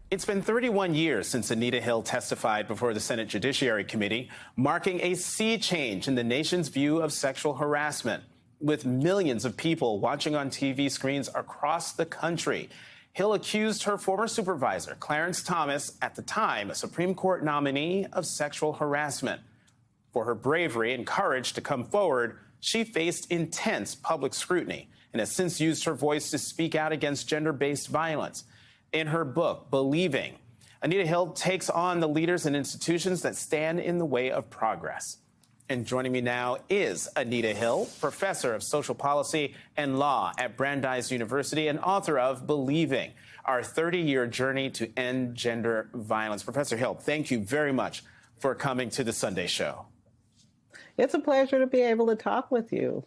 It's been 31 years since Anita Hill testified before the Senate Judiciary Committee, marking a sea change in the nation's view of sexual harassment. With millions of people watching on TV screens across the country, Hill accused her former supervisor, Clarence Thomas, at the time a Supreme Court nominee, of sexual harassment. For her bravery and courage to come forward, she faced intense public scrutiny and has since used her voice to speak out against gender-based violence. In her book, Believing, Anita Hill takes on the leaders and institutions that stand in the way of progress. And joining me now is Anita Hill, professor of social policy and law at Brandeis University and author of Believing, our 30-year journey to end gender violence. Professor Hill, thank you very much for coming to the Sunday Show. It's a pleasure to be able to talk with you.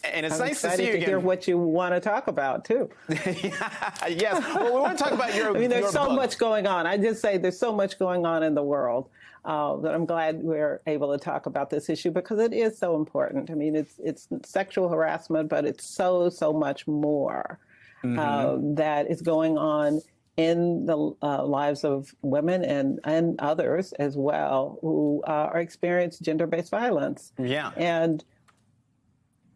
And it's I'm nice to see you again. Hear what you want to talk about, too. Yes. Well, we want to talk about your there's so book. much going on. I just say there's so much going on in the world that I'm glad we're able to talk about this issue because it is so important. I mean, it's sexual harassment, but it's so much more that is going on in the lives of women and others as well who are experiencing gender-based violence. Yeah. And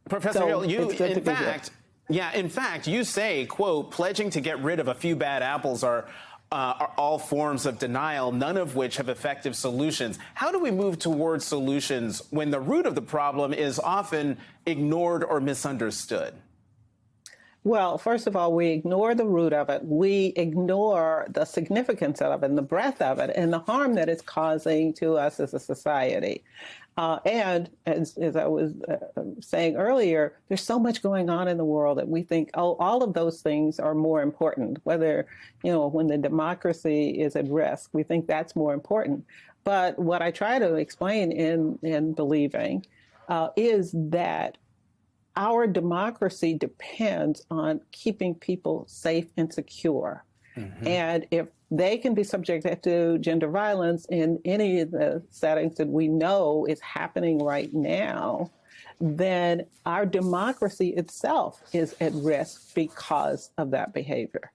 Professor Hill, you, in fact, you say, quote, pledging to get rid of a few bad apples are all forms of denial, none of which have effective solutions. How do we move towards solutions when the root of the problem is often ignored or misunderstood? Well, first of all, we ignore the root of it. We ignore the significance of it and the breadth of it and the harm that it's causing to us as a society. And as I was saying earlier, there's so much going on in the world that we think, oh, all of those things are more important, whether, when the democracy is at risk, we think that's more important. But what I try to explain in Believing is that our democracy depends on keeping people safe and secure. Mm-hmm. And if they can be subjected to gender violence in any of the settings that we know is happening right now, then our democracy itself is at risk because of that behavior.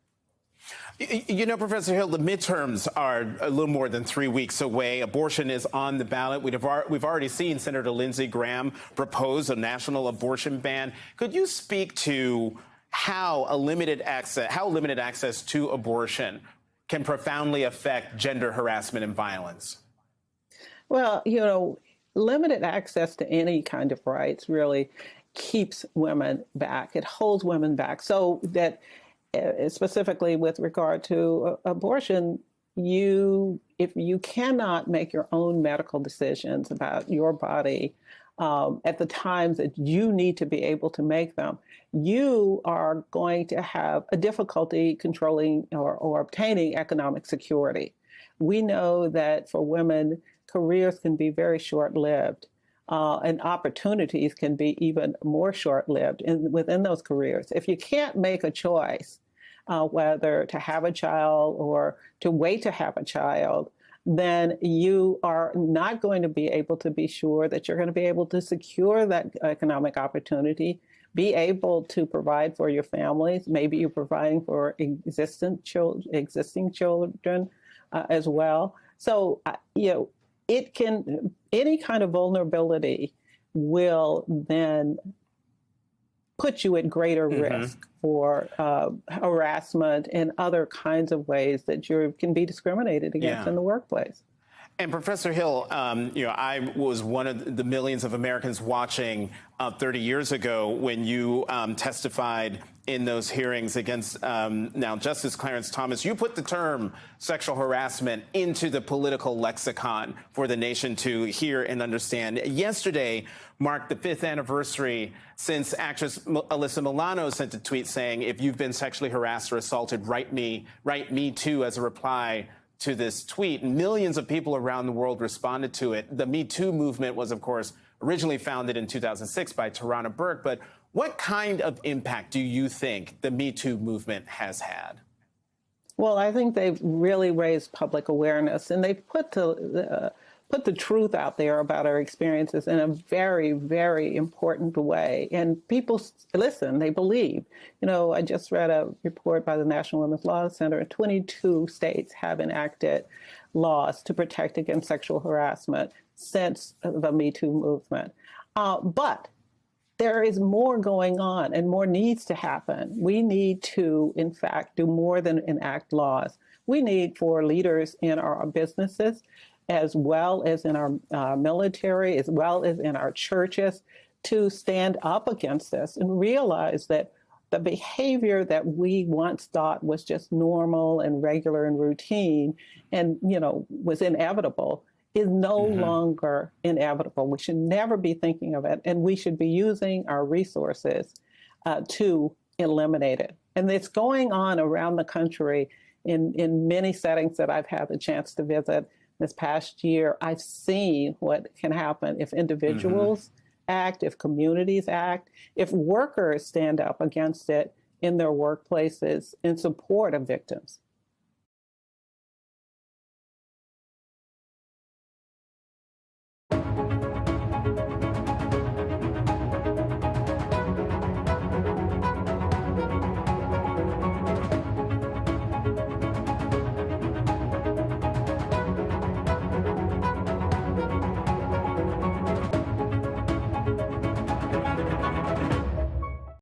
Professor Hill, the midterms are a little more than 3 weeks away. Abortion is on the ballot. We've already seen Senator Lindsey Graham propose a national abortion ban. Could you speak to how limited access to abortion can profoundly affect gender harassment and violence? Well, limited access to any kind of rights really keeps women back. It holds women back so that specifically with regard to abortion, if you cannot make your own medical decisions about your body at the times that you need to be able to make them, you are going to have a difficulty controlling or obtaining economic security. We know that for women, careers can be very short-lived. And opportunities can be even more short-lived within those careers. If you can't make a choice whether to have a child or to wait to have a child, then you are not going to be able to be sure that you're going to be able to secure that economic opportunity, be able to provide for your families. Maybe you're providing for existing children as well. So, any kind of vulnerability will then put you at greater risk for harassment and other kinds of ways that you can be discriminated against in the workplace. And Professor Hill, I was one of the millions of Americans watching 30 years ago when you testified in those hearings against now Justice Clarence Thomas. You put the term sexual harassment into the political lexicon for the nation to hear and understand. Yesterday marked the 5th anniversary since actress Alyssa Milano sent a tweet saying, if you've been sexually harassed or assaulted, write me too as a reply to this tweet. Millions of people around the world responded to it. The Me Too movement was, of course, originally founded in 2006 by Tarana Burke. But what kind of impact do you think the Me Too movement has had? Well, I think they've really raised public awareness, and they've put to put the truth out there about our experiences in a very, very important way. And people listen, they believe. You know, I just read a report by the National Women's Law Center. 22 states have enacted laws to protect against sexual harassment since the Me Too movement. But there is more going on and more needs to happen. We need to, in fact, do more than enact laws. We need for leaders in our businesses, as well as in our military, as well as in our churches, to stand up against this and realize that the behavior that we once thought was just normal and regular and routine and, you know, was inevitable is no longer inevitable. We should never be thinking of it, and we should be using our resources to eliminate it. And it's going on around the country in many settings that I've had the chance to visit this past year. I've seen what can happen if individuals act, if communities act, if workers stand up against it in their workplaces in support of victims.